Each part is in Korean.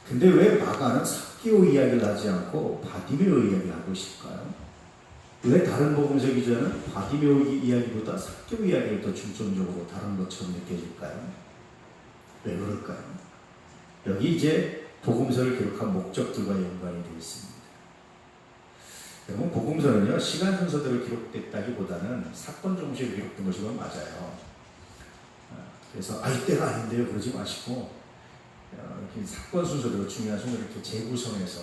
근데 왜 마가는 삭개오 이야기를 하지 않고 바디메오 이야기를 하고 있을까요? 왜 다른 복음서 기자는 바디메오 이야기보다 삭개오 이야기를 더 중점적으로 다른 것처럼 느껴질까요? 왜 그럴까요? 여기 이제 복음서를 기록한 목적들과 연관이 되어 있습니다. 여러분, 복음서는요, 시간 순서대로 기록됐다기보다는 사건 정식으로 기록된 것이건 맞아요. 그래서 이때가 아닌데요, 그러지 마시고 이렇게 사건 순서대로 중요한 순서를 이렇게 재구성해서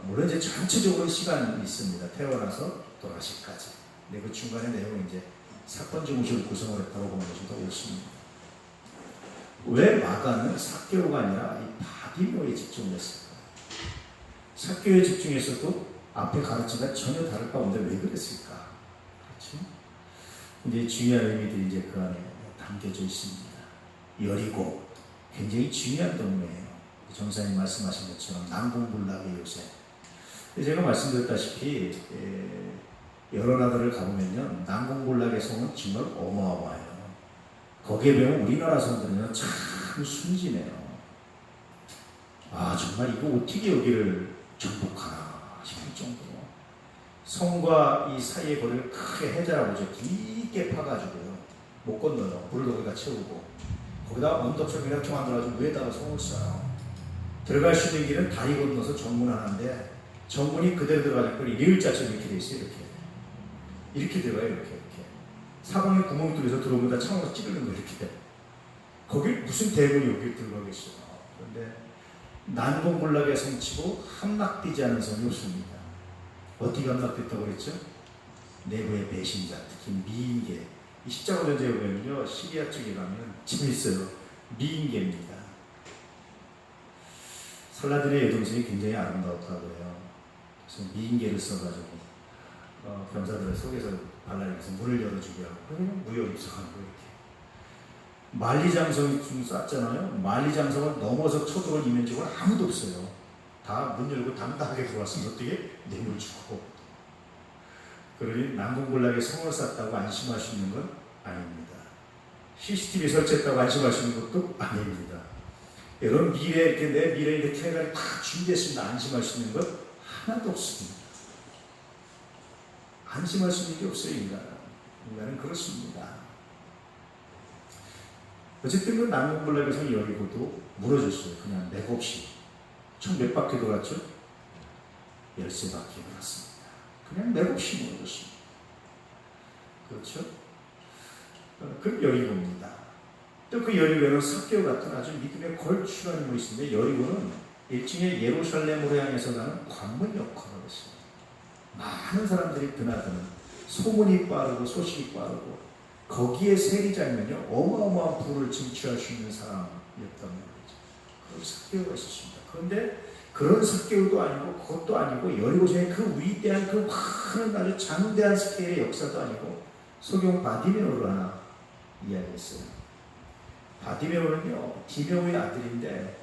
물론 이제 전체적으로 시간이 있습니다. 태어나서 돌아가시기까지. 근데 그 중간의 내용은 이제 사건 정식으로 구성을 했다고 보는 것이 더 옳습니다. 왜 마가는 삭개오가 아니라 이 바디메오에 집중했을까요? 삭개오에 집중했어도 앞에 가르침과 전혀 다를 가운데 왜 그랬을까? 그렇죠? 이제 중요한 의미들이 이제 그 안에 담겨져 있습니다. 여리고 굉장히 중요한 동네예요. 정사님 말씀하신 것처럼 난공불락의 요새. 제가 말씀드렸다시피 여러 나라를 가보면요, 난공불락의 성은 정말 어마어마해요. 거기에 비하면 우리나라 성들은요 참 순진해요. 정말 이거 어떻게 여기를 정복하나 싶을 정도로 성과 이 사이의 거리를 크게 해자라고 깊게 파가지고요 못 건너요. 물을 거기다 채우고 거기다 언덕처럼 이렇게 만들어가지고 위에다가 성을 써요. 들어갈 수 있는 길은 다리 건너서 정문 하나인데 정문이 그대로 들어갈 거리 리을자처럼 이렇게 돼 있어요. 이렇게 들어가요. 이렇게 사방에 구멍 뚫려서 들어오면 다 창으로 찌르는 거 이렇게. 거기 무슨 대문이 여기 들어가겠어요. 그런데 난공불락의 성치고 함락되지 않은 성이 없습니다. 어떻게 함락됐다고 그랬죠? 내부의 배신자, 특히 미인계. 이 십자가 전쟁에 보면요, 시리아 쪽에 가면 재밌어요. 미인계입니다. 살라딘의 여동생이 굉장히 아름다웠다고 해요. 그래서 미인계를 써가지고 병사들을 속에서 발라내서 문을 열어주게 하고 그러면 무역 입성하는 거 이렇게. 만리장성이 좀 쌌잖아요. 만리장성을 넘어서 쳐들어온 이면적으로 아무도 없어요. 다 문 열고 당당하게 들어왔으면 어떻게 뇌물 주고. 그러니 난공불락에 성을 쌓았다고 안심할 수 있는 건 아닙니다. CCTV 설치했다고 안심할 수 있는 것도 아닙니다. 여러분 미래 이렇게 내 미래 이렇게 해가지고 다 준비했습니다. 안심할 수 있는 것 하나도 없습니다. 안심할 수 있는 게 없어요, 인간은 그렇습니다. 어쨌든 그 난공불락에서 여리고도 무너졌어요. 그냥 맥없이. 총 몇 바퀴 돌았죠? 13바퀴 돌았습니다. 그냥 맥없이 무너졌습니다. 그렇죠? 그 여리고입니다. 또 그 여리고에는 삭개오 같은 아주 믿음의 걸출한 인물이 있는데 여리고는 일종의 예루살렘으로 향해서 가는 관문 역할을 했어요. 많은 사람들이 드나드는 소문이 빠르고 소식이 빠르고 거기에 세리자면요 어마어마한 부를 쟁취할 수 있는 사람이었단 말이죠. 그런 삭개오가 있었습니다. 그런데 그런 삭개오도 아니고 그것도 아니고 여리고성의 그 위대한 그 많은 아주 장대한 스케일의 역사도 아니고 소경 바디메오를 하나 이야기했어요. 바디메오는요 디메오의 아들인데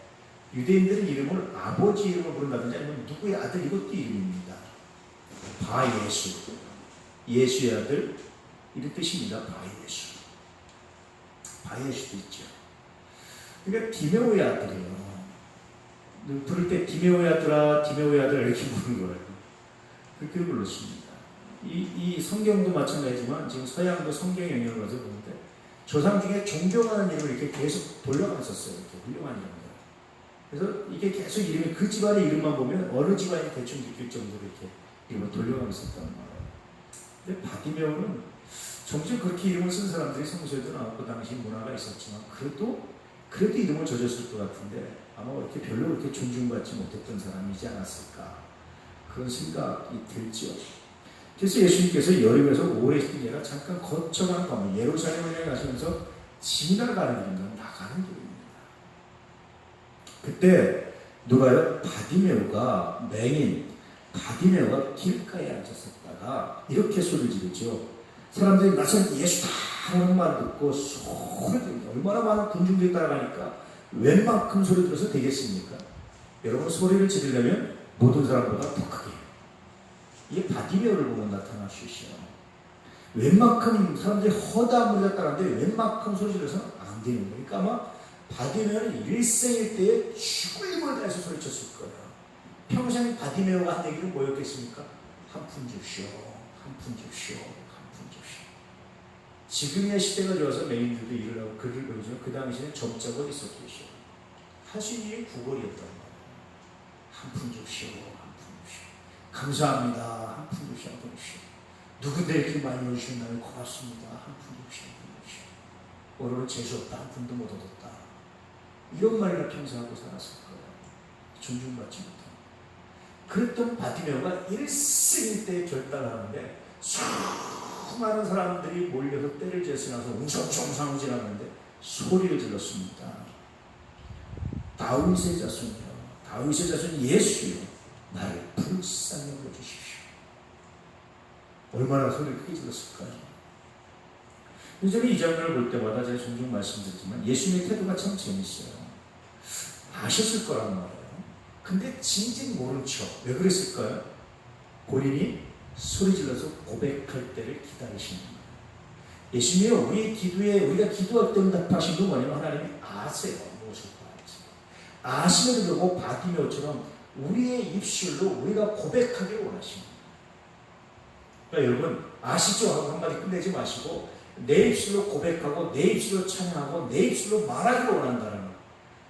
유대인들은 이름을 아버지 이름을 부른다든지 아니면 누구의 아들 이것도 이름입니다. 바예수, 예수의 아들 이런 뜻입니다. 바예수, 바예수도 있죠. 그러니까 디메오의 아들이에요. 부를 때 디메오의 아들아, 디메오의 아들 이렇게 부르는 거예요. 그렇게 불렀습니다. 이 성경도 마찬가지지만 지금 서양도 성경 영역을 가서 보는데 조상 중에 존경하는 이름을 이렇게 계속 돌려가면서 써요. 이렇게 훌륭한 이름을. 그래서 이게 계속 이름이 그 집안의 이름만 보면 어느 집안이 대충 느낄 정도로 이렇게 이름을 돌려가면서 썼단 말이에요. 근데 바디메오는 정말 그렇게 이름을 쓴 사람들이 성서에도 나왔고 당시 문화가 있었지만 그래도 이름을 젖었을 것 같은데 아마 이렇게 별로 그렇게 존중받지 못했던 사람이지 않았을까 그런 생각이 들죠. 그래서 예수님께서 여리고에서 오래 있던 얘가 잠깐 거쳐가는 가면 예루살렘을 가시면서 지나가는 길인가 나가는 길입니다. 그때 누가요? 바디메오가 맹인 바디메오가 길가에 앉았었다가 이렇게 소리를 지르죠. 사람들이 나선 예수다 하는 말 듣고 소리 지르죠. 얼마나 많은 군중들이 따라가니까 웬만큼 소리 들어서 되겠습니까? 여러분 소리를 지르려면 모든 사람보다 더 크게 이게 바디메오를 보고 나타날 수 있어요. 웬만큼 사람들이 허다한 무리가 따라가는데 웬만큼 소리 질러서는 안 되는 거니까 아마 바디메오는 일생일대에 죽을 힘을 다해서 안에서 소리쳤을 거예요. 평생 바디메오가 한 얘기는 뭐였겠습니까? 한 푼 줍시오, 한 푼 줍시오, 한 푼 줍시오. 지금의 시대가 좋아서 메인들도 일을 하고 글을 보이죠. 그 당시에는 점자가 있었겠죠. 할 수 있는 일이 구걸이었단 말이에요. 한 푼 줍시오, 한 푼 줍시오. 감사합니다. 한 푼 줍시오, 한 푼 줍시오. 누군데 이렇게 많이 오셨나요? 고맙습니다. 한 푼 줍시오, 한 푼 줍시오. 오늘은 재수없다. 한 푼도 못 얻었다. 이런 말이나 평생 하고 살았을 거예요. 존중받지 못한. 그랬던 바티메오가 일생일대에 결단을 하는데 수많은 사람들이 몰려서 때를 지어서 웅성웅성 지나가는데 소리를 질렀습니다. 다윗의 자손이여, 다윗의 자손 예수여, 나를 불쌍히 여겨주십시오. 얼마나 소리를 크게 질렀을까요? 저는 이 장면을 볼 때마다 제가 종종 말씀드리지만 예수님의 태도가 참 재밌어요. 아셨을 거란 말이에요. 근데 진즉 모른 척. 왜 그랬을까요? 본인이 소리 질러서 고백할 때를 기다리시는 거예요. 예수님이 우리의 기도에, 우리가 기도할 때 응답하신 건 뭐냐면 하나님이 아세요. 무엇을 바랄지. 아시는 거고 바디메오처럼 우리의 입술로 우리가 고백하기를 원하십니다. 그러니까 여러분 아시죠? 하고 한마디 끝내지 마시고 내 입술로 고백하고 내 입술로 찬양하고 내 입술로 말하기를 원한다는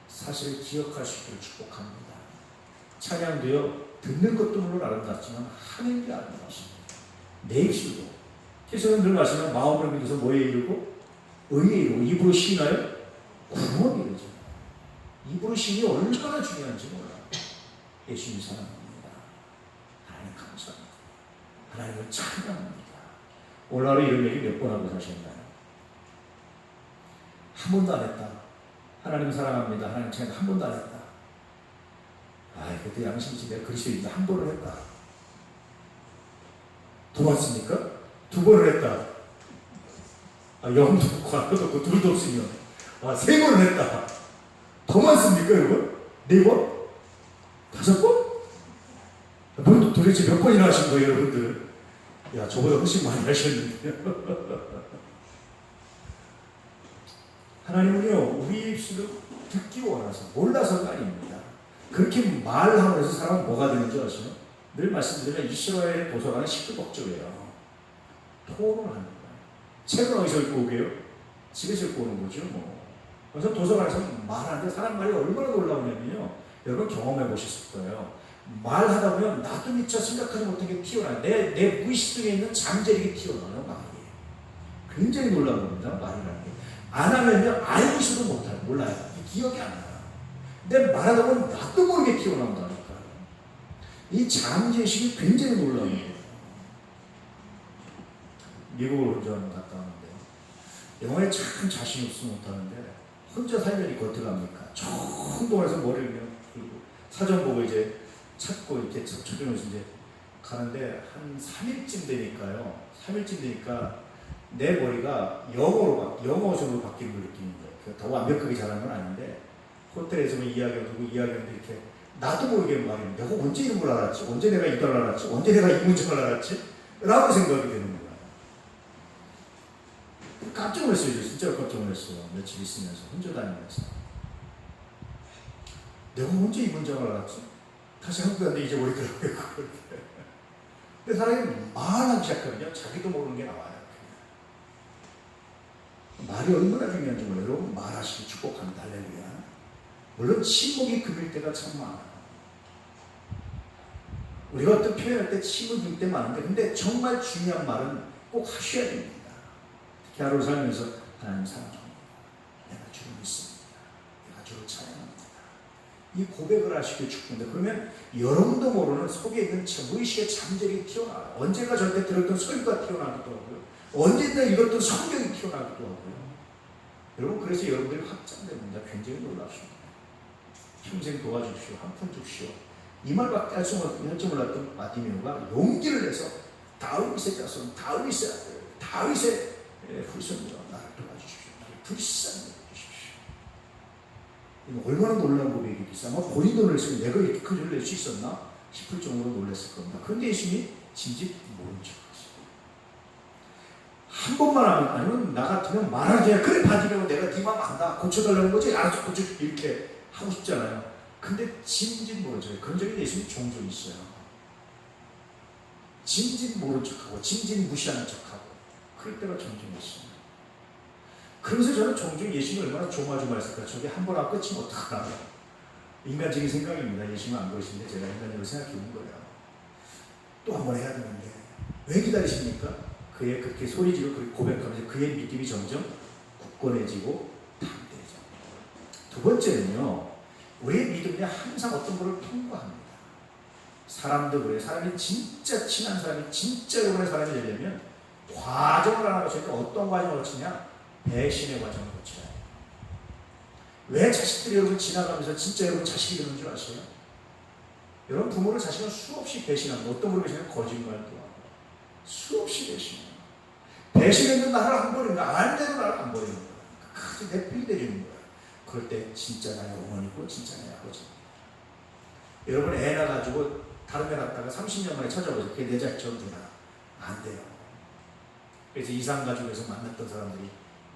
사실을 기억할 수 있기를 축복합니다. 찬양도요, 듣는 것도 물론 아름답지만 하는 게 아름답습니다. 내 입술로. 그래서 늘 말씀하면 마음으로 믿어서 뭐에 이르고? 의에 이르고. 입으로 쉬나요? 구원에 이르죠. 입으로 쉬니 얼마나 중요한지 몰라요. 예수님 사랑합니다. 하나님 감사합니다. 하나님을 찬양합니다. 오늘 하루 이런 얘기 몇 번 하고 사셨나요? 한 번도 안 했다. 하나님 사랑합니다. 하나님 찬양 한 번도 안 했다. 그때 양심이 내가 그리스도인데 한 번을 했다. 더 많습니까? 두 번을 했다. 영도 없고 관도 없고 둘도 없으면 세 번을 했다. 더 많습니까 여러분? 네 번? 다섯 번? 뭘 도대체 몇 번이나 하신 거예요 여러분들? 야 저보다 훨씬 많이 하셨는데요. 하나님은요 우리 입술을 듣기 원해서 몰라서가 아닙니다. 그렇게 말함으로 해서 사람은 뭐가 되는지 아시죠? 늘 말씀드리면 이스라엘 도서관은 시끌벅적이에요. 토론을 하는 거예요. 책은 어디서 읽고 오게요? 집에서 읽고 오는 거죠. 그래서 도서관에서 말하는데 사람 말이 얼마나 놀라우냐면요. 여러분 경험해 보셨을 거예요. 말하다 보면 나도 미처 생각하지 못한 게 튀어나와요. 내 무의식 속에 있는 잠재력이 튀어나와요. 말이. 굉장히 놀라운 겁니다. 말이라는 게. 안 하면요. 알고 있어도 못해요. 몰라요. 기억이 안 나요. 근데 말하다 보면 나도 모르게 튀어나온다니까요. 이 잠재의식이 굉장히 놀라운 거예요. 미국을 혼자 갔다 왔는데 영어에 참 자신 없으면 못하는데 혼자 살려니 어떡합니까? 정동에서 머리를 들고 사전 보고 이제 찾고 이렇게 찾으면서 이제 가는데 한 3일쯤 되니까요. 3일쯤 되니까 내 머리가 영어적으로 바뀌는 걸 느끼는 거예요. 더 완벽하게 잘하는 건 아닌데 호텔에서 이야기하고 누구 이야기하는데 이렇게 나도 모르게 말입니다. 내가 언제 이런 걸 알았지? 언제 내가 이걸 알았지? 언제 내가 이 문장을 알았지? 라고 생각이 되는 거예요. 깜짝 놀랐어요. 진짜 깜짝 놀랐어요. 며칠 있으면서 혼자 다니면서 내가 언제 이 문장을 알았지? 다시 한국 갔는데 이제 모르더라고요. 근데 사람이 말하기 시작하면요 자기도 모르는 게 나와요. 말이 얼마나 중요한지 몰라요. 여러분 말하시기 축복합니다. 할렐루야. 물론 침묵이 금일 때가 참 많아요. 우리가 어떤 표현할 때 침묵이 금일 때 많은데 근데 정말 중요한 말은 꼭 하셔야 됩니다. 특히 하루 살면서 하나님 사랑합니다. 내가 주를 믿습니다. 내가 주를 찬양합니다. 이 고백을 하시길 축복합니다. 그러면 여러분도 모르는 속에 있는 무의식의 잠재력이 튀어나와요. 언젠가 절대 들었던 소리가 튀어나오기도 하고요. 언젠가 읽었던 성경이 튀어나오기도 하고요. 여러분 그래서 여러분들이 확장됩니다. 굉장히 놀랍습니다. 평생 도와주십시오. 한 푼 줍시오. 이 말밖에 할 줄 몰랐던 바디메오가 용기를 내서 다윗의 자손, 다윗의 아들, 다윗의 후손으로 나를 도와주십시오. 나를 불쌍히 여겨주십시오. 이거 얼마나 놀라운 고백이겠어요. 아마 본인 돈을 쓰면 내가 이렇게 큰 일을 낼 수 있었나 싶을 정도로 놀랐을 겁니다. 그런데 예수님이 진즉 모른 척하시고 한 번만 하면 아니면 나 같으면 말하지 그래 바디메오 내가 네 마음 안다 고쳐달라는 거지 알아서 고쳐줄게 이렇게 하고 싶잖아요. 근데 진진 모른 척. 그런 적이 예수님 종종 있어요. 진진 모른 척하고 진진 무시하는 척하고 그럴 때가 종종 있어요. 그래서 저는 종종 예수님이 얼마나 조마조마했을까. 저게 한 번 하고 끝이면 어떡하나. 인간적인 생각입니다. 예수님은 안 그러시는데 제가 인간적으로 생각해 본 거예요. 또 한 번 해야 되는데 왜 기다리십니까? 그의 그렇게 소리지르고 그렇게 고백하면서 그의 믿음이 점점 굳건해지고 담대해져. 두 번째는요, 우리의 믿음이 항상 어떤 것을 통과합니다. 사람도 그래요. 사람이 진짜 친한 사람이 진짜 여러분의 사람이 되려면 과정을 하나 거쳐야 돼. 어떤 과정을 거치냐? 배신의 과정을 거쳐야 돼요. 왜 자식들이 여러분 지나가면서 진짜 여러분 자식이 되는 줄 아세요? 여러분 부모를 자식은 수없이 배신합니다. 어떤 분을 배신하면 거짓말도 하고 수없이 배신해요. 배신했는 나를 안 버리는 거야. 안 돼도 나를 안 버리는 거야. 끝까지 내필이 되는 거야. 그럴 때 진짜 나의 어머니고 진짜 나의 아버지. 여러분 애 낳아가지고 다른 애 낳다가 30년 만에 찾아보세요. 그게 내 자식처럼 되나? 안 돼요. 그래서 이상가족에서 만났던 사람들이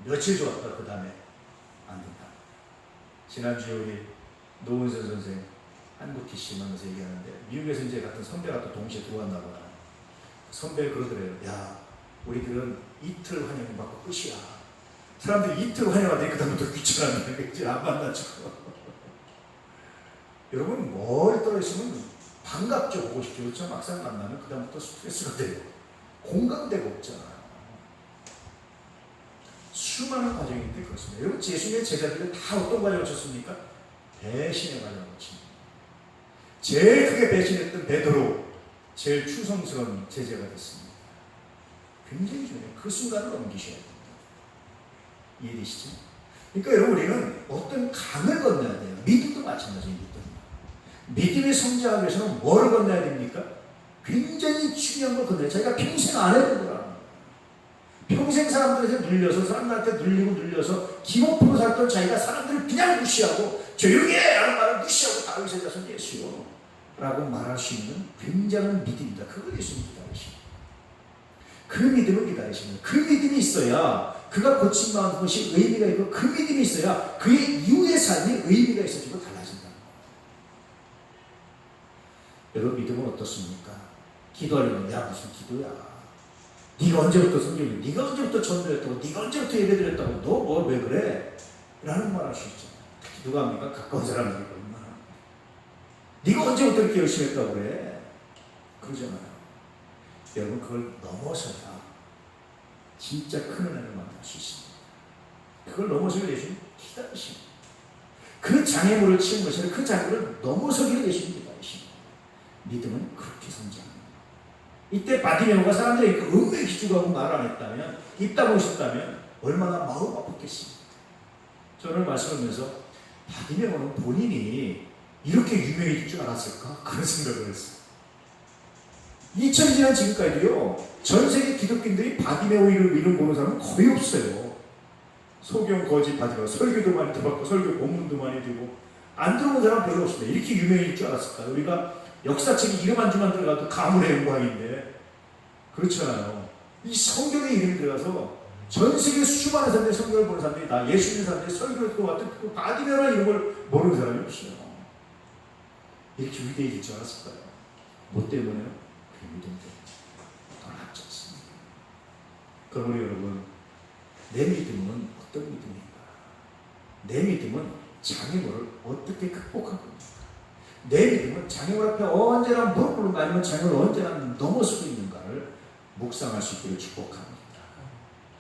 며칠 좋았다 그 다음에 안 된다. 지난주에 우리 노은선 선생 한국기 씨 만나서 얘기하는데 미국에서 이제 같은 선배가 또 동시에 들어왔나 보다. 선배가 그러더래요. 야, 우리들은 이틀 환영받고 끝이야. 사람들이 이틀 환영하더니 그 다음부터 귀찮아하는 거지. 안 만나지고. 여러분 멀리 떨어지시면 반갑죠. 보고 싶죠. 그렇죠? 막상 만나면 그 다음부터 스트레스가 돼요. 공감대가 없잖아요. 수많은 과정인데 그렇습니다. 여러분 예수님의 제자들은 다 어떤 과정을 거쳤습니까? 배신의 과정을 거칩니다. 제일 크게 배신했던 베드로 제일 충성스러운 제자가 됐습니다. 굉장히 중요해요. 그 순간을 넘기셔야 됩니다. 이해되시죠? 그러니까 여러분 우리는 어떤 강을 건너야 돼요. 믿음도 마찬가지예요. 믿음의 성장하기 위해서는 뭐를 건너야 됩니까? 굉장히 중요한 걸 건너야 돼요. 자기가 평생 안 해본 거라. 평생 사람들한테 눌려서 사람들한테 눌려서 기목표로 살던 자기가 사람들을 그냥 무시하고 조용히 해! 라는 말을 무시하고 다윗의 자손 예수요 라고 말할 수 있는 굉장한 믿음이다. 그걸 예수님 기다리십니다. 그 믿음을 기다리십니다. 그 믿음이 있어야 그가 고침받은 것이 의미가 있고 그 믿음이 있어야 그의 이후의 삶이 의미가 있어지고 달라진다. 여러분 믿음은 어떻습니까? 기도하려면 야 무슨 기도야. 네가 언제부터 성경을 네가 언제부터 전도했다고 네가 언제부터 예배드렸다고 너 뭐 왜 그래? 라는 말 할 수 있잖아요. 특히 누가 합니까? 가까운 사람들이 얼마나 네가 언제부터 이렇게 열심히 했다고 그래? 그러잖아요. 여러분 그걸 넘어서야 진짜 큰 은혜를 만날 수 있습니다. 그걸 넘어서기 예수님 기다리십니다. 그 장애물을 치는 것이 아니라 그 장애물을 넘어서기를 예수님 기다리십니다. 믿음은 그렇게 성장합니다. 이때 바디메오가 사람들이 음에 기죽하고 말 안 했다면 입 다물고 있었다면 얼마나 마음 아팠겠습니까? 저는 말씀하면서 바디메오는 본인이 이렇게 유명해질 줄 알았을까? 그런 생각을 했어요. 2000년 지난 지금까지도요 전 세계 기독교인들이 바디메오 이름 보는 사람은 거의 없어요. 소경 거짓 바디메오 설교도 많이 들어봤고 설교 본문도 많이 들고 안 들어본 사람 별로 없습니다. 이렇게 유명해질 줄 알았을까? 우리가 역사책에 이름 한 줄만 들어가도 가물의 영광인데 그렇잖아요. 이 성경에 이름이 들어가서 전 세계 수많은 사람들이 성경을 보는 사람들이 다 예수 믿는 사람들이 설교를 듣고 왔던 그 바디메오라는 이름을 모르는 사람이 없어요. 이렇게 위대해질 줄 알았을까요? 뭐 때문에요? 그 믿음 때문에. 더 낫지 않습니까? 그러므로 여러분 내 믿음은 어떤 믿음인가? 내 믿음은 장애물을 어떻게 극복할 겁니까? 내 믿음은 장애물 앞에 언제나 무릎 꿇는가 아니면 장애물을 언제나 넘어서고 있는가를 묵상할 수 있기를 축복합니다.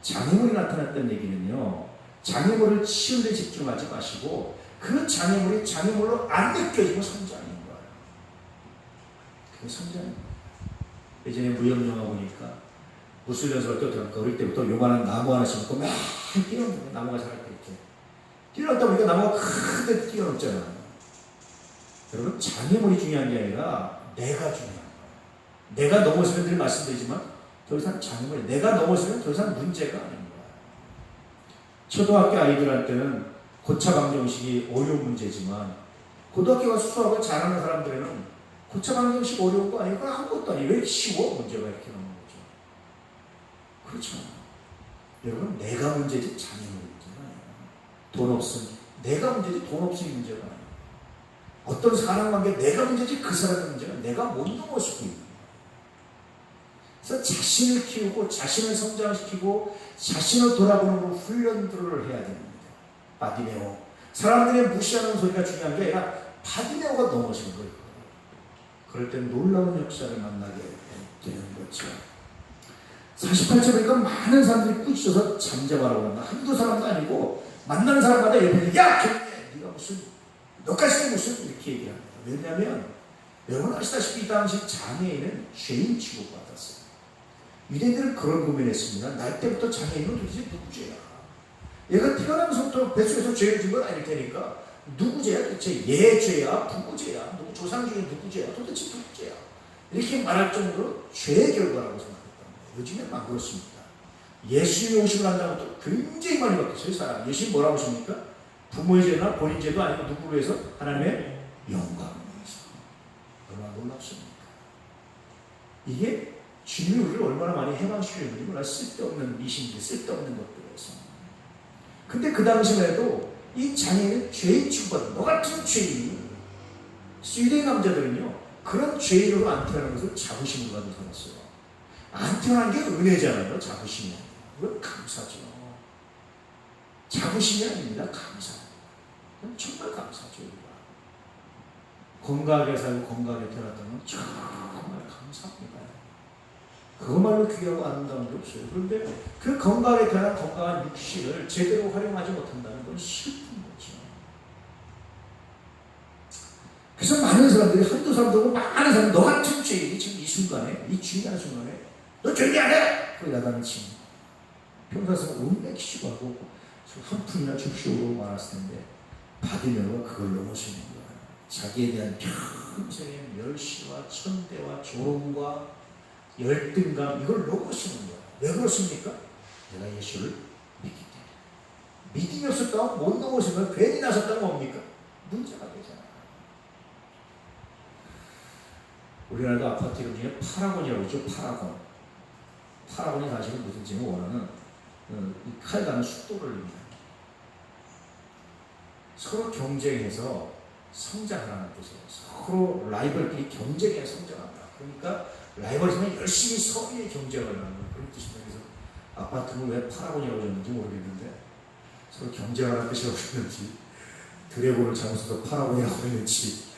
장애물이 나타났다는 얘기는요, 장애물을 치우는 데 집중하지 마시고 그 장애물이 장애물로 안 느껴지고 성장인 거예요. 그게 성장입니다. 예전에 무협영화 보니까 무술연수할 때 어릴 때부터 요만한 나무 하나 심고 막 뛰어넘는 거예요. 나무가 자랄 때 이렇게 뛰어넘다 보니까 나무가 크게 뛰어넘잖아요. 여러분 장애물이 중요한 게 아니라 내가 중요한 거예요. 내가 넘어서면 늘 말씀드리지만 더 이상 장애물이 내가 넘어서면 더 이상 문제가 아닌 거예요. 초등학교 아이들한테는 고차 방정식이 어려운 문제지만 고등학교 가서 수학을 잘하는 사람들에는 고차 방정식 어려운 거 아니고 아무것도 아니에요. 왜 이렇게 쉬워? 문제가 이렇게 나오는 거죠. 그렇죠. 여러분 내가 문제지 장애물이 문제가 아니에요. 돈 없음 내가 문제지 돈 없음이 문제가 아니에요. 어떤 사람관계 내가 문제지 그 사람의 문제가 내가 못 넘어서고 있는 거예요. 그래서 자신을 키우고 자신을 성장시키고 자신을 돌아보는 훈련들을 해야 됩니다. 바디메오. 사람들이 무시하는 소리가 중요한 게 아니라 바디메오가 넘어지는 거예요. 그럴 때 놀라운 역사를 만나게 되는 거죠. 48절 보니까 많은 사람들이 꾸짖어서 잠잠하라고 한다. 한두 사람도 아니고 만나는 사람마다 옆에 야! 네가 무슨 너까지는 무슨 이렇게 얘기합니다. 왜냐하면 여러분 아시다시피 이 당시 장애인은 죄인 취급받았어요. 유대인들은 그런 고민했습니다. 날 때부터 장애인은 도대체 누구 죄야? 얘가 태어나면서부터 뱃속에서 죄를 진 건 아닐 테니까 누구 죄야? 도대체 얘 죄야? 부모 죄야? 누구 조상 중에 누구 죄야? 도대체 누구 죄야? 이렇게 말할 정도로 죄의 결과라고 생각했단 말이에요. 요즘에는 안 그렇습니다. 예수님이 오시고 난 다음부터 굉장히 많이 바뀌었어요. 사람. 예수님 뭐라고 하십니까? 부모의 죄나 본인 죄도 아니고 누구로 해서? 하나님의 영광을 위해서. 얼마나 놀랍습니까? 이게 주님이 우리를 얼마나 많이 해방시키는지 몰라. 쓸데없는 미신들, 쓸데없는 것들에서. 근데 그 당시만 해도 이 장애인은 죄인 취급받는 너 같은 죄인. 유대인 남자들은요 그런 죄인으로 안 태어난 것을 자부심으로 가지고 살았어요. 안 태어난 게 은혜잖아요. 자부심이. 그건 감사죠. 자부심이 아닙니다. 감사. 정말 감사죠. 우리가. 건강하게 살고 건강하게 태어났다는 건 정말 감사합니다. 그것말로 귀하고 아름다운 게 없어요. 그런데 그 건강하게 태어난 건강한 육신을 제대로 활용하지 못한다는 건 슬픈 거죠. 그래서 많은 사람들이 한두 사람도 많은 사람이 너 같은 죄인이 지금 이 순간에 이 중요한 순간에 너 죄인이 안 해! 그 야단을 치는 평소에는 온맥시고 하고 한 푼이나 줍쇼로 말았을 텐데 바디메오가 그걸 넘어서는 거예요. 자기에 대한 평생의 멸시와 천대와 조롱과 열등감 이걸 넘어서는 거예요. 왜 그렇습니까? 내가 예수를 믿기 때문에. 믿음이 없었다고 못 넘어서면 괜히 나섰다는 뭡니까? 문제가 되잖아요. 우리나라도 아파트 이름 중에 파라곤이라고 있죠. 파라곤. 파라곤이 사실은 무슨 지금 원하는 이 칼 가는 속도를 의미합니다. 서로 경쟁해서 성장하라는 뜻이에요. 서로 라이벌끼리 경쟁해서 성장한다. 그러니까 라이벌이면 열심히 서로의 경쟁을 하는 그런 뜻입니다. 그래서 아파트는 왜 파라곤이라고 했는지 모르겠는데 서로 경쟁하라는 뜻이라고 했는지 드래곤을 잘못 써서 파라곤이라고 했는지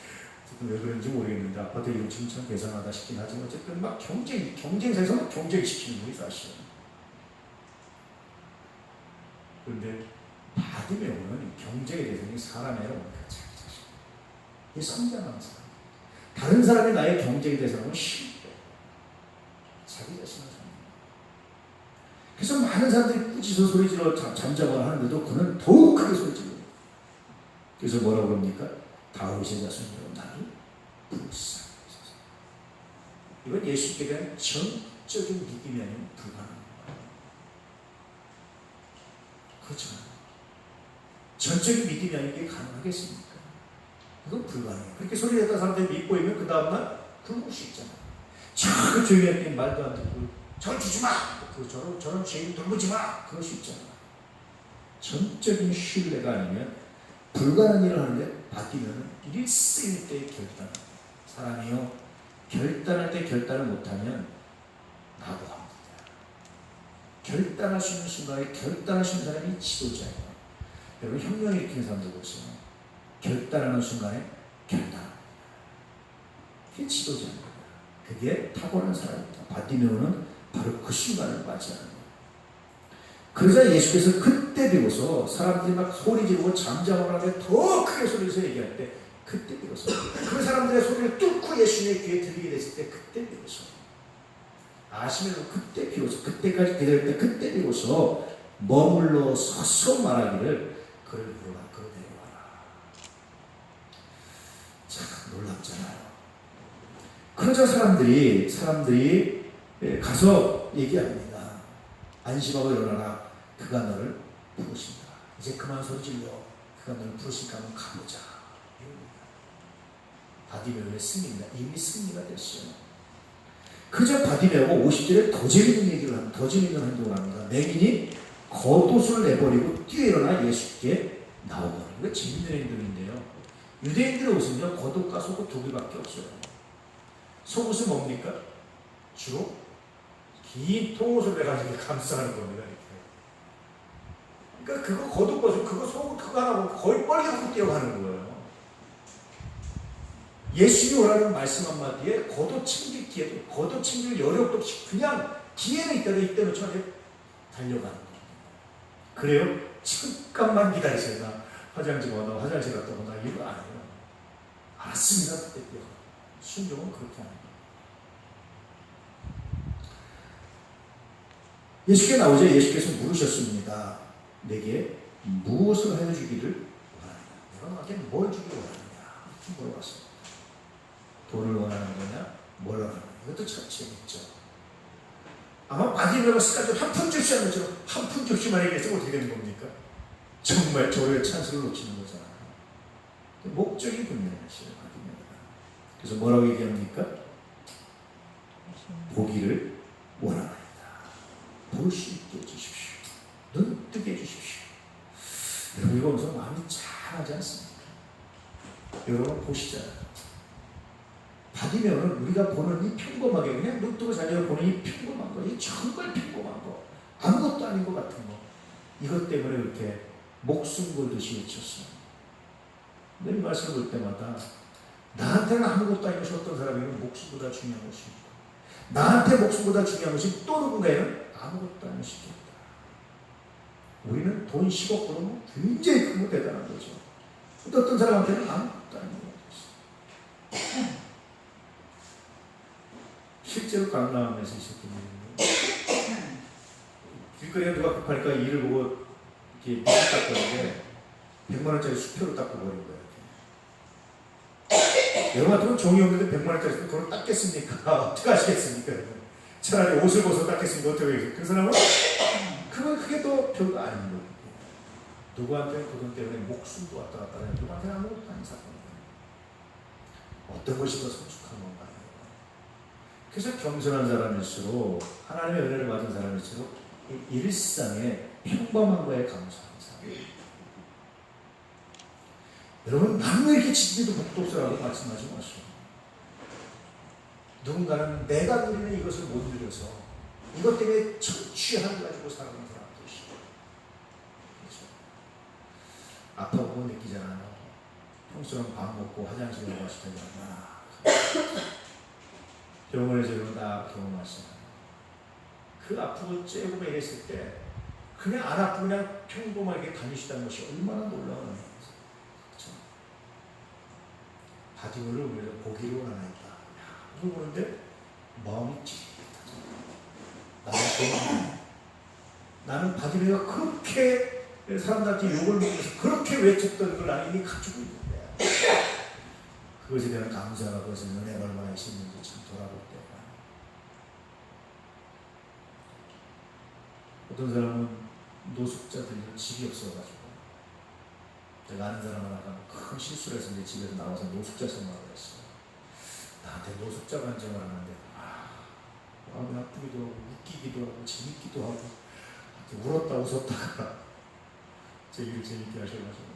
왜 그런지 모르겠는데 아파트 이름 지금 참 계산하다 싶긴 하지만 어쨌든 막 경쟁사에서 막 경쟁시키는 거예요 사실은. 그런데 바디메오는 경쟁의 대상이 사람이 아니라 자기 자신. 이 성장하는 사람. 다른 사람이 나의 경쟁의 대상은 실패. 자기 자신을 사는. 그래서 많은 사람들이 꾸짖어 소리질러 잠잠을 하는데도 그는 더욱 크게 소리질러요. 그래서 뭐라고 그럽니까? 다윗의 자손이여 나를 불쌍히 여기소서. 이건 예수께 대한 정적인 믿음이 아니면 불가능한 거예요. 그렇잖아요. 전적인 믿음이 아닌 게 가능하겠습니까? 그건 불가능해요. 그렇게 소리내다 사람들이 믿고 있으면 그 다음날 굶을 수 있잖아요. 저 조용히 할 때 말도 안 듣고 저를 주지 마! 저런 죄인 돌보지 마! 그럴 수 있잖아요. 전적인 신뢰가 아니면 불가능한 일을 하는데 바뀌면 일생일대의 결단. 사람이요 결단할 때 결단을 못하면 나도 합니다. 결단할 수 있는 순간에 결단할 수 있는 사람이 지도자예요. 여러분 혁명을 일으키는 사람들 보세요. 결단하는 순간에 결단합니다. 그게 지도자입니다. 그게 타고난 사람입니다. 바디메오는 바로 그 순간을 맞이하는 거예요. 그러자 예수께서 그때 비로소 사람들이 막 소리 지르고 잠잠을 하는데 더 크게 소리에서 얘기할 때 그때 비로소 그 사람들의 소리를 뚫고 예수님의 귀에 들리게 됐을 때 그때 비로소 아시면서 그때 비로소 그때까지 기다릴 때 그때 비로소 머물러 서서 말하기를 그를 부르라 그를 데려와라. 참 놀랍잖아요. 그러자 사람들이 가서 얘기합니다. 안심하고 일어나라. 그가 너를 부르신다. 이제 그만 소리 질러. 그가 너를 부르시니까 한번 가보자. 바디메오의 승리입니다. 이미 승리가 됐어요. 그저 바디메오가 50절에 더 재밌는 얘기를 합니다. 더 재밌는 행동을 합니다. 맹인이 겉옷을 내버리고 뛰어일어나 예수께 나오더니 이거 재밌는 행동인데요. 유대인들의 옷은요, 겉옷과 속옷 두 개밖에 없어요. 속옷은 뭡니까? 주로 긴 통옷을 내가지고 감싸는 겁니다. 이렇게. 그러니까 그거 겉옷 벗고 그거 속옷 그거 하나 보고 거의 뻘개고 뛰어가는 거예요. 예수님이 원하는 말씀 한마디에 겉옷 챙길 기회도, 겉옷 챙길 여력도 없이 그냥 기회는 있다가 이때는 저한테 달려가는 거예요. 그래요? 잠깐만 기다리세요. 나 화장실 가다 화장실 갔다 오나 이거 안 해요. 알았습니다. 그때 뛰어가. 순종은 그렇게 하는 거예요. 예수께 나오자 예수께서 물으셨습니다. 내게 무엇을 하여 주기를 원하느냐? 내가 너한테 뭘 주기를 원하느냐? 이렇게 물어봤습니다. 돈을 원하는 거냐? 뭘 원하는 거냐? 이것도 참 재밌죠. 아마 바디메오가 습관적으로 한 푼 줍시 하는 것처럼 한 푼 줍시만 얘기해서 어떻게 되는 겁니까? 정말 저의 찬스를 놓치는 거잖아요. 목적이 분명하시죠. 바디메오가. 그래서 뭐라고 얘기합니까? 보기를 원합니다. 볼 수 있게 해주십시오. 눈 뜨게 해주십시오. 여러분 이거 엄청 마음이 잘하지 않습니까? 여러분 보시잖아요. 바디메오는 우리가 보는 이 평범하게 그냥 눈 뜨고 자녀를 보는 이 평범한 거, 이 정말 평범한 거, 아무것도 아닌 것 같은 거, 이것 때문에 이렇게 목숨 걸듯이 외쳤어요. 늘 말씀을 볼 때마다 나한테는 아무것도 아닌 것이 어떤 사람에게는 목숨보다 중요한 것이 있고, 나한테 목숨보다 중요한 것이 또 누군가에는 아무것도 아닌 것이 있다. 우리는 돈 10억 벌으면 굉장히 크고 대단한 거죠. 어떤 사람한테는 아무것도 아닌 거죠. 실제로 강남에서 있었던 일인데, 길거리에 누가 급하니까 일을 보고 이렇게 밑을 닦았는데 100만 원짜리 수표를 닦고 버린 거예요. 여러분 같으면 종이 없는데 100만 원짜리 그걸 닦겠습니까? 어떻게 하시겠습니까? 차라리 옷을 벗어 닦겠습니까? 어떻게 하겠습니까? 그 사람은 그게 더 별거 아닌 거예요. 누구한테는 그 돈 때문에 목숨도 왔다 갔다 하는, 누구한테는 아무것도 아닌 사건이에요. 어떤 것이 더 성숙한 건가요? 그래서 겸손한 사람일수록, 하나님의 은혜를 받은 사람일수록 일상의 평범한 거에 감사하는 사람. 여러분, 나는 왜 이렇게 지지도 복도 없어라고 말씀하지 마시오. 누군가는 내가 누리는 이것을 못 누려서 이것 때문에 천취함을 가지고 살아가는 사람도 있어요. 그렇죠? 아파보고 느끼잖아요. 평소랑 밥 먹고 화장실 가고 하실 때는 병원에서 이러면 다 경험하시잖아요. 그 아프고 째고 매랬을 때 그냥 안 아프고 그냥 평범하게 다니시다는 것이 얼마나 놀라운 일이에요. 그렇죠? 바디메오를 우리가 보기를 원하나이다. 이걸 보는데 마음이 찌릿하죠. 나는 바디메오가 그렇게 사람들한테 욕을 먹으면서 그렇게 외쳤던 걸 나는 이미 가지고 있는데, 그것에 대한 감사가, 그것에 은혜가 얼마나 있었는지 참 돌아볼 때가. 어떤 사람은 노숙자들이 집이 없어가지고, 제가 아는 사람 하나가 큰 실수를 해서 이제 집에서 나와서 노숙자 생활을 했어요. 나한테 노숙자 관점을 하는데 마음이 아프기도 하고 웃기기도 하고 재밌기도 하고 울었다 웃었다가 제 일을 재밌게 하셔가지고,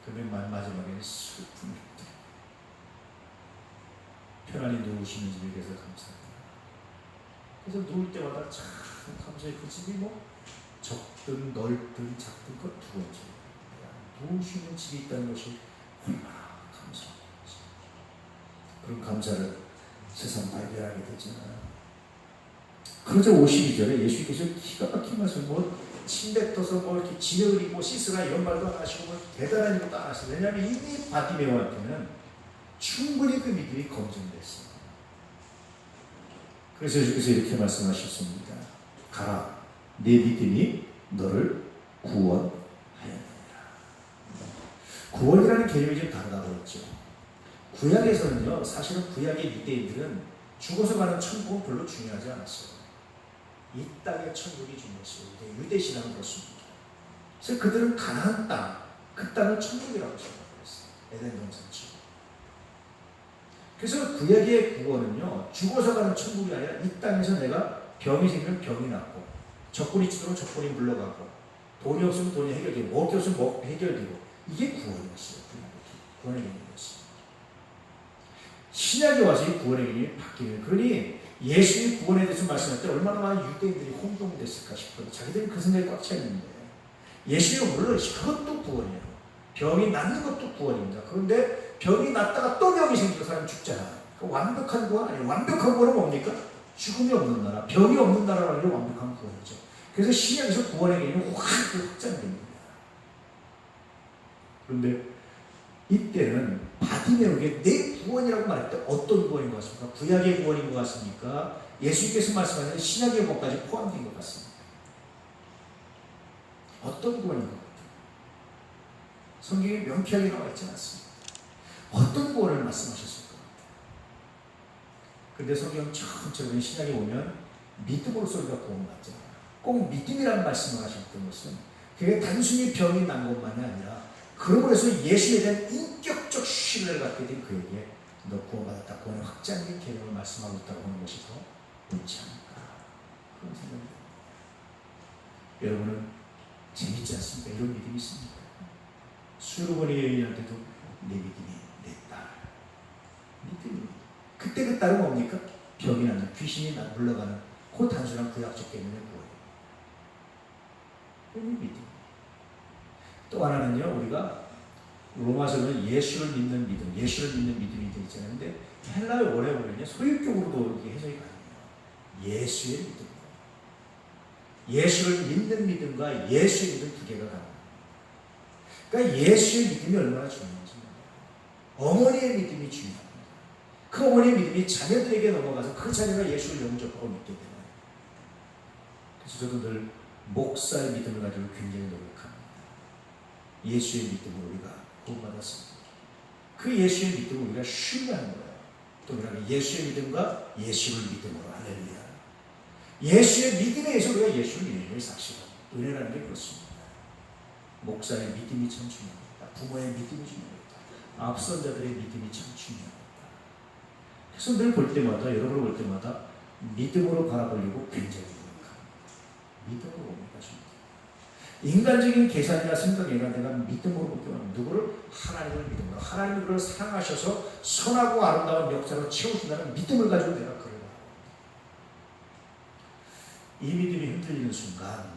근데 마지막에는 슬픔이 있더라고요. 편안히 누우시는 집에 계셔서 감사합니다. 그래서 누울 때마다 참 감사해. 그 집이 뭐 적든 넓든 작든 그 두 번째, 누우시는 집이 있다는 것이 얼마나 감사합니다. 그런 감사를 세상 발견하게 되잖아요. 그러자 52절에 예수께서 기가 막힌 말씀, 뭐 침뱉어서 뭐 이렇게 지내으리고 씻으라 이런 말도 안 하시고 뭐 대단한 것도 안 하시고, 왜냐하면 이미 바디메오한테는 충분히 그 믿음이 검증됐어요. 그래서 예수께서 이렇게 말씀하셨습니다. 가라, 내 믿음이 너를 구원하였느니라. 구원이라는 개념이 좀 다르다고 했죠. 구약에서는요, 사실은 구약의 유대인들은 죽어서 가는 천국은 별로 중요하지 않았어요. 이 땅의 천국이 중요했어요. 유대 신앙은 그렇습니다. 그래서 그들은 가나안 땅, 그 땅을 천국이라고 생각했어요. 에덴 동산처럼. 그래서 구약의 구원은요, 죽어서 가는 천국이 아니라 이 땅에서 내가 병이 생기면 병이 낫고, 적군이 치도록 적군이 물러가고, 돈이 없으면 돈이 해결되고, 먹을 게 없으면 먹 해결되고, 이게 구원이었어요. 구원의 개념이었어요. 신약에 와서 이 구원의 개념이 바뀌는, 그러니 예수님이 구원에 대해서 말씀할 때 얼마나 많은 유대인들이 혼동됐을까 싶어요. 자기들은 그 생각이 꽉 차 있는데, 예수님은 물론 그것도 구원이에요. 병이 낫는 것도 구원입니다. 그런데 병이 낫다가 또 병이 생기고 사람이 죽잖아요. 완벽한 구원 아니에요. 완벽한 구원은 뭡니까? 죽음이 없는 나라, 병이 없는 나라라는 게 완벽한 구원이죠. 그래서 신약에서 구원의 개념이 확장됩니다. 그런데 이때는 바디메오에게 내 구원이라고 말할 때 어떤 구원인 것 같습니까? 구약의 구원인 것 같습니까? 예수님께서 말씀하시는 신약의 구원까지 포함된 것 같습니다. 어떤 구원인 것 같아요? 성경에 명쾌하게 나와 있지 않습니다. 어떤 구원을 말씀하셨을 것 같아요? 그런데 성경 천천히 신약에 보면 믿음으로써 우리가 구원받잖아요. 꼭 믿음이라는 말씀을 하셨던 것은 그게 단순히 병이 난 것만이 아니라 그러므로 해서 예수에 대한 인격적 신뢰를 갖게 된 그에게 너 구원받았다, 구원의 확장된 개념을 말씀하고 있다고 하는 것이 더 옳지 않을까, 그런 생각이 듭니다. 여러분은 재밌지 않습니까? 이런 믿음이 있습니까? 수르번의 여인한테도 내 믿음이 내 딸, 믿음이, 그때 그 딸은 뭡니까? 병이 나는, 귀신이 물러가는 그 단순한 구약적 개념의 구원. 믿음. 또 하나는요, 우리가 로마서는 예수를 믿는 믿음, 예수를 믿는 믿음이 되어 있잖아요. 근데 헬라어 원에 보면요, 소유격으로도 이렇게 해석이 가능해요. 예수의 믿음. 예수를 믿는 믿음과 예수의 믿음 두 개가 가능해요. 그러니까 예수의 믿음이 얼마나 중요한지, 어머니의 믿음이 중요합니다. 그 어머니의 믿음이 자녀들에게 넘어가서 그 자녀가 예수를 영접하고 믿게 되나요? 그래서 저도 늘 목사의 믿음을 가지고 굉장히 노력합니다. 예수의 믿음으로 우리가 구원받았습니다. 그 예수의 믿음을 우리가 신뢰하는 거예요. 또 우리가 예수의 믿음과 예수를 믿음으로, 할렐루야. 예수의 믿음에 의해서 우리가 예수를 믿는 사실은 은혜라는 게 그렇습니다. 목사의 믿음이 참 중요합니다. 부모의 믿음이 중요합니다. 앞선 자들의 믿음이 참 중요합니다. 그래서 늘 볼 때마다, 여러분을 볼 때마다 믿음으로 바라보려고 굉장히 노력합니다. 믿음으로 봅니다. 인간적인 계산이나 생각이나 내가 믿음으로 보게 하는 누구를? 하나님을 믿음으로. 하나님이 그를 사랑하셔서 선하고 아름다운 역사로 채우신다는 믿음을 가지고 내가 그를 바라봅니다. 이 믿음이 흔들리는 순간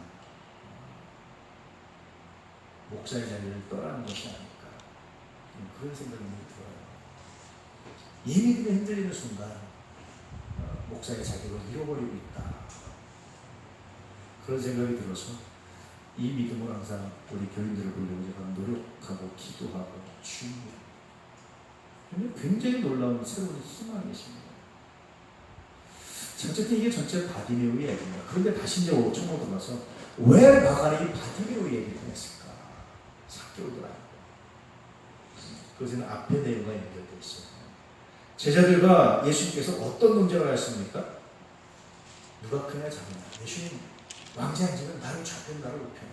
목사의 자리를 떠나는 것이 아닐까, 그런 생각이 들어요. 이 믿음이 흔들리는 순간 목사의 자격을 잃어버리고 있다, 그런 생각이 들어서 이 믿음을 항상 우리 교인들을 보려고 제가 노력하고 기도하고 주입니다. 굉장히 놀라운 새로운 희망이 있습니다. 어쨌든 이게 전체 바디메오 이야기입니다. 그런데 다시 이제 5천으로 들어가서 왜 마가는 이 바디메오 얘기를 했을까? 삭개오들 아니고. 그것은 앞에 내용과 연결되어 있어요. 제자들과 예수님께서 어떤 논쟁을 하셨습니까? 누가 크냐 작으냐. 예수님 왕자 앉으면 나를 좌편 나를 우편해.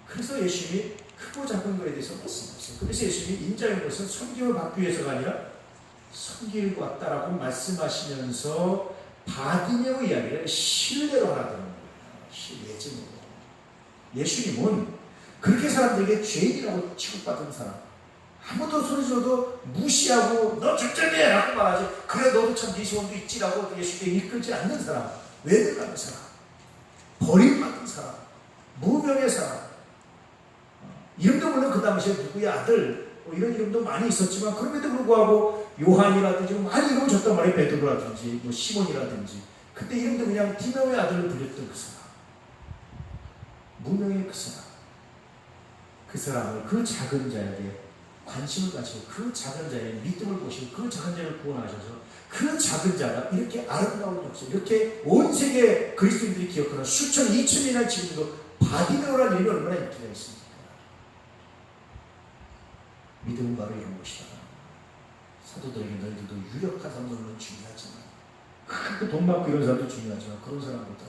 그래서 예수님이 크고 작은 것에 대해서 말씀하셨어요. 그래서 예수님이 인자인 것은 섬김을 받기 위해서가 아니라 섬길 것 같다라고 말씀하시면서 바디메오 이야기를 신뢰로 하나 드는 거예요. 예증으로. 예수님은 그렇게 사람들에게 죄인이라고 취급받은 사람, 아무도 소리 줘도 무시하고 너 절정이야 라고 말하지, 그래 너도 참 네 소원도 있지라고 예수님께 이끌지 않는 사람, 외면하는 사람, 버림받은 사람, 무명의 사람, 이름도 물론 그 당시에 누구의 아들 이런 이름도 많이 있었지만 그럼에도 불구하고 요한이라든지 많이 이름을 줬단 말이에요. 베드로라든지 시몬이라든지. 그때 이름도 그냥 디메오의 아들을 불렸던 그 사람, 무명의 그 사람, 그 사람을 그 작은 자에게 관심을 가지고 그 작은 자의 믿음을 보시고 그 작은 자를 구원하셔서 그 작은 자가 이렇게 아름다운 역사, 이렇게 온 세계 그리스도인들이 기억하는 수천, 2천이나 지금도 바디메오라는 이름이 얼마나 인기가 있습니까? 믿음은 바로 이런 것이다. 사도들에게 너희들도 유력한 사람들은 중요하지만, 큰 돈 받고 이런 사람도 중요하지만, 그런 사람보다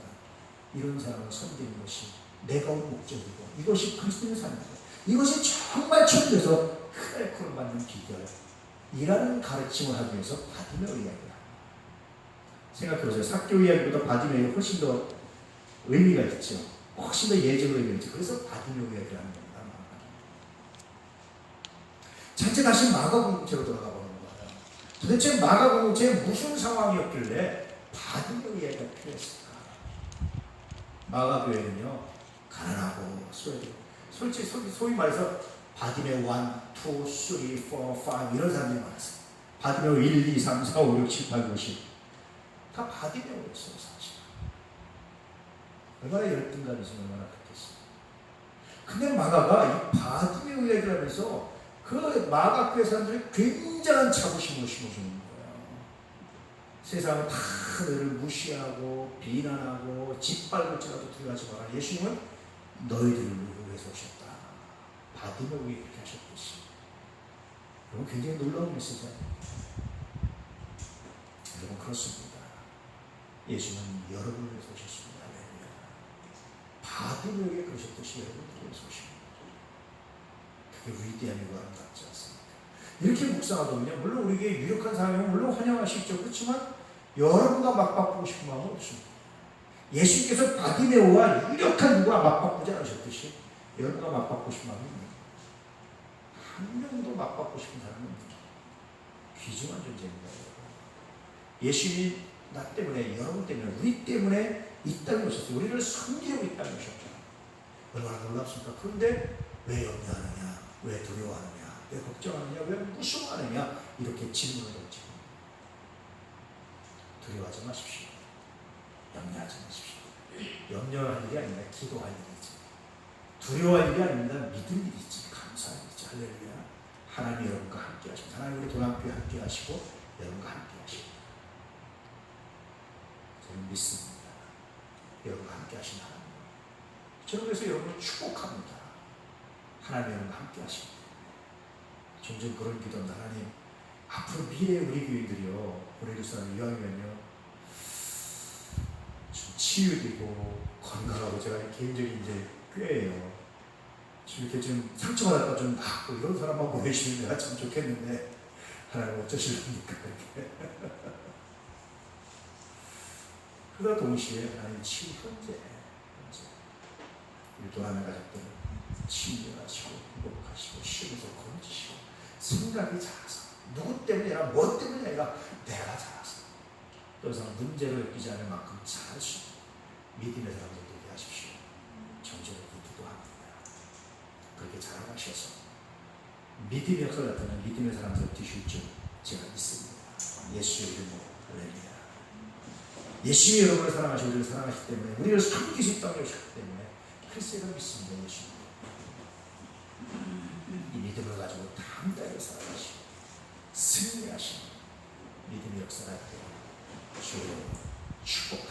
이런 사람을 섬기는 것이 내가 온 목적이고, 이것이 그리스도의 삶이고, 이것이 정말 천국에서 크레코를 받는 비결이라는 가르침을 하기 위해서 바디메오 이야기를 합니다. 생각해보세요. 삭개오 이야기보다 바디메오가 훨씬 더 의미가 있죠. 훨씬 더 예정의 의미가 있죠. 그래서 바디메오 이야기를 하는 겁니다. 자체 다시 마가 공동체로 돌아가 보는 거예요. 도대체 마가 공동체에 무슨 상황이었길래 바디메오 이야기가 필요했을까? 마가 교회는요, 가난하고 솔직히 소위 말해서 바디메오 1, 2, 3, 4, 5 이런 사람들이 많았어요. 바디메오 1, 2, 3, 4, 5, 6, 7, 8, 9, 10 다 바디메오였어요. 사실 얼마나 열등감이 있으면 얼마나 그랬겠어요. 근데 마가가 이 바디메오 이야기를 하면서 그 마가 교회 사람들이 굉장한 자부심을 심어주는 거예요. 세상은 다 너를 무시하고 비난하고 짓밟을지라도 두려워하지 마라. 예수님은 너희들을 위해서 오셨다. 바디메오에게 그렇게 하셨듯이. 여러분, 굉장히 놀라운 메시지 아닙니까? 여러분, 그렇습니다. 예수는 여러분을 위해서 오셨습니다. 바디메오에게 그러셨듯이 여러분을 위해서 오십니다. 그게 위대한 이유가 아름답지 않습니까? 이렇게 묵상하더군요. 물론 우리에게 유력한 사람이면 물론 환영하시죠. 그렇지만 여러분과 맞바꾸고 싶은 마음은 없습니다. 예수께서 바디메오와 유력한 누가 맞바꾸지 않으셨듯이 여러분과 맞바꾸고 싶은 마음이 있습니다. 한 명도 맞받고 싶은 사람은 없죠. 귀중한 존재입니다. 예수님이 나 때문에, 여러분 때문에, 우리 때문에 이 땅에 오셨어요. 우리를 섬기려고 이 땅에 오셨죠. 얼마나 놀랍습니까? 그런데 왜 염려하느냐? 왜 두려워하느냐? 왜 걱정하느냐? 왜 무서워하느냐? 이렇게 질문을 던지고, 두려워하지 마십시오. 염려하지 마십시오. 염려할 일이 아니라 기도할 일이지. 두려워할 일이 아닙니다. 믿을 일이지. 감사할 일이지. 할렐루야. 하나님이 여러분과 함께 하십니다. 하나님 우리 동학교에 함께 하시고 여러분과 함께 하십니다. 저는 믿습니다. 여러분과 함께 하신 하나님. 저는 그래서 여러분을 축복합니다. 하나님 여러분과 함께 하십니다. 종종 그런 기도합니다. 하나님, 앞으로 미래의 우리 교인들이요, 고레루사람 이왕이면요, 좀 치유되고 건강하고, 제가 개인적인 이제 꾀예요. 좀 이렇게 좀 상처받았다 좀 낫고 이런 사람만 보내주시면 내가 참 좋겠는데 하나님 어쩌실랍니까? 그러다 동시에 하나님 치유 현재 우리 도라는 가족들을 치유하시고 행복하시고 시험에서 건지시고 생각이 작아서 누구 때문이라 뭐 때문이 아니라 내가 작아서 더 이상 문제를 느끼지 않을 만큼 잘할 수 있는 믿음의 사람들 되게 하십시오. 정적으로 기도합니다. 그렇게 자라가셔서 믿음의 역사를 나타내는 믿음의 사람들 되실 줄 제가 믿습니다. 예수의 이름으로 할렐루야. 예수님이 여러분을 사랑하시고 우리를 사랑하시기 때문에, 우리를 섬기실 땅에 오셨기 때문에 그리스도가 믿습니다. 예수님 이 믿음을 가지고 담대하게 살아가시고 승리하시는 믿음의 역사가 되어 주의 축복